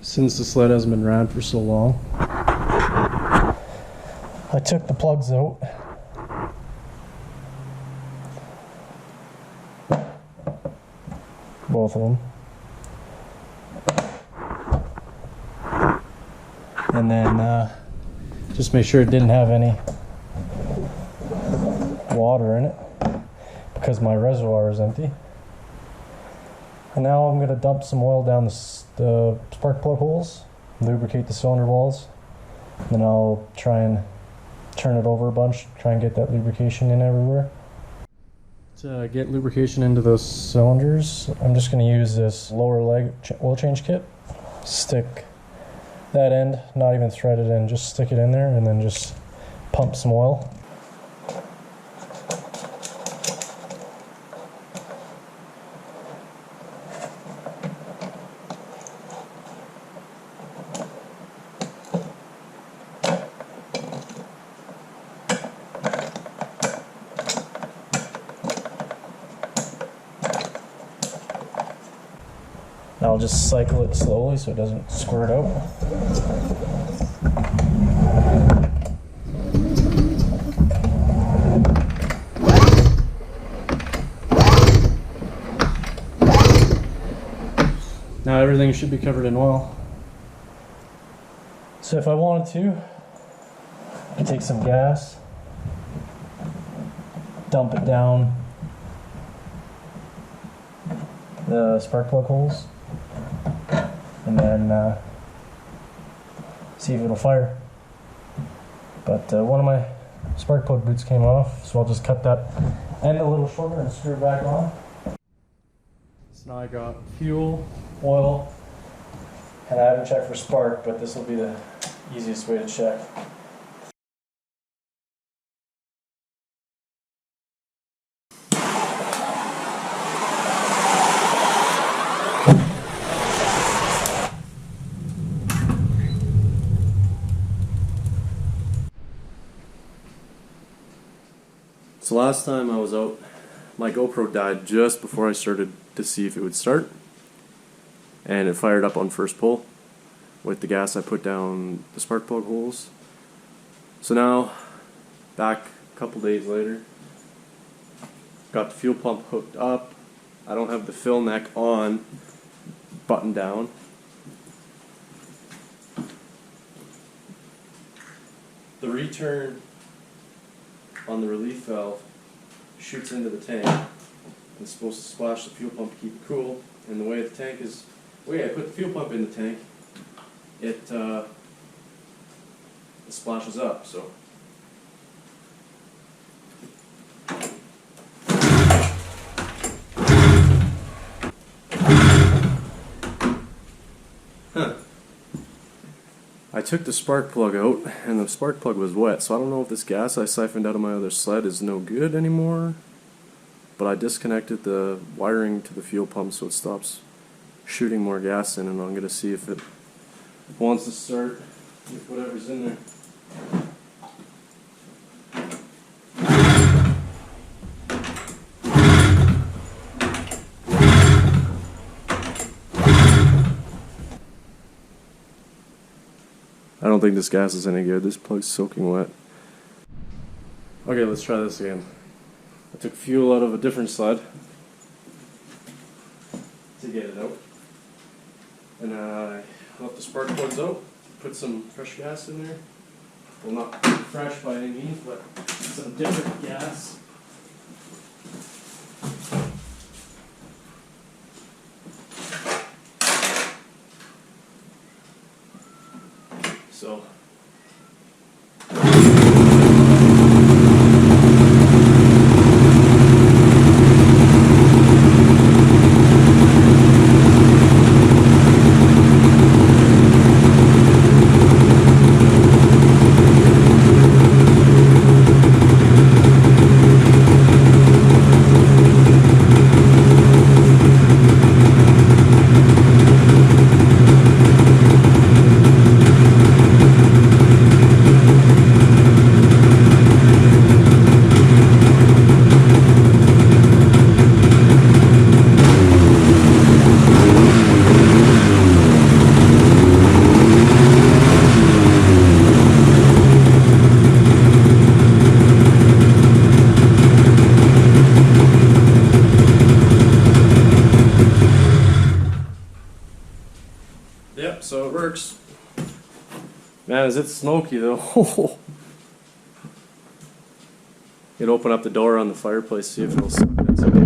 since the sled hasn't been ran for so long. I took the plugs out. Both of them. And then just make sure it didn't have any water in it because my reservoir is empty. And now I'm going to dump some oil down the spark plug holes, lubricate the cylinder walls, and then I'll try and turn it over a bunch, try and get that lubrication in everywhere. To get lubrication into those cylinders, I'm just going to use this lower leg oil change kit. Stick that end, not even thread it in, just stick it in there and then just pump some oil. I'll just cycle it slowly so it doesn't squirt out. Now everything should be covered in oil. So if I wanted to, I could take some gas, dump it down the spark plug holes, and then see if it'll fire. But one of my spark plug boots came off, so I'll just cut that end a little shorter and screw it back on. So now I got fuel, oil, and I haven't checked for spark, but this will be the easiest way to check. So last time I was out, my GoPro died just before I started to see if it would start, and it fired up on first pull with the gas I put down the spark plug holes. So now, back a couple days later, got the fuel pump hooked up. I don't have the fill neck on, buttoned down. The return on the relief valve shoots into the tank. It's supposed to splash the fuel pump to keep it cool, and the way the tank is, the way I put the fuel pump in the tank, it splashes up. So I took the spark plug out, and the spark plug was wet, so I don't know if this gas I siphoned out of my other sled is no good anymore, but I disconnected the wiring to the fuel pump so it stops shooting more gas in, and I'm going to see if it wants to start with whatever's in there. I don't think this gas is any good. This plug's soaking wet. Okay, let's try this again. I took fuel out of a different sled to get it out. And I left the spark plugs out, put some fresh gas in there. Well, not fresh by any means, but some different gas. So Yep, so it works. Man, is it smoky though? You'd open up the door on the fireplace, see if it'll suck inside.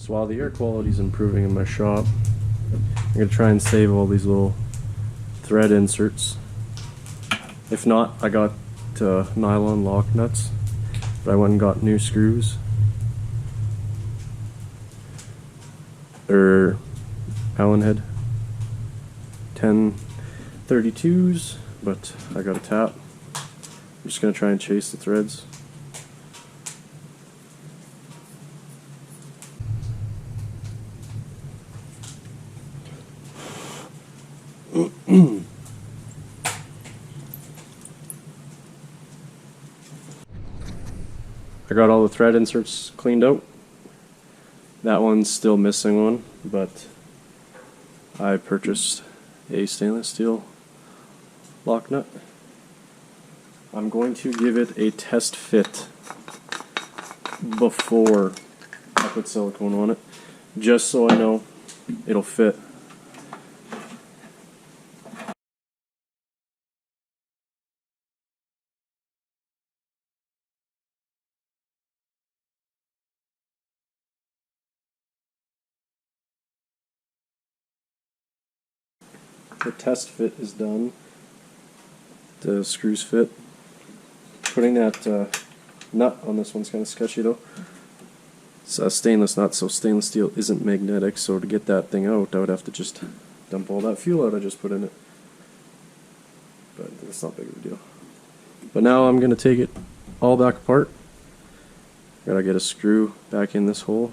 So while the air quality is improving in my shop, I'm going to try and save all these little thread inserts. If not, I got nylon lock nuts, but I went and got new screws. They're Allen head 1032s, but I got a tap. I'm just going to try and chase the threads. I got all the thread inserts cleaned out. That one's still missing one, but I purchased a stainless steel lock nut. I'm going to give it a test fit before I put silicone on it, just so I know it'll fit. The test fit is done. The screws fit. Putting that nut on this one's kind of sketchy though. It's a stainless nut, so stainless steel isn't magnetic, so to get that thing out I would have to just dump all that fuel out I just put in it. But it's not big of a deal. But now I'm going to take it all back apart. Gotta get a screw back in this hole.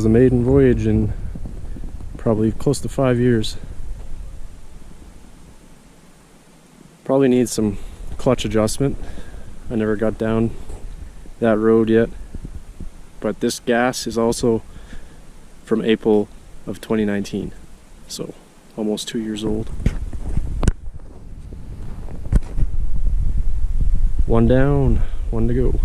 was the maiden voyage in probably close to 5 years. Probably needs some clutch adjustment. I never got down that road yet. But this gas is also from April of 2019. So almost 2 years old. One down, one to go.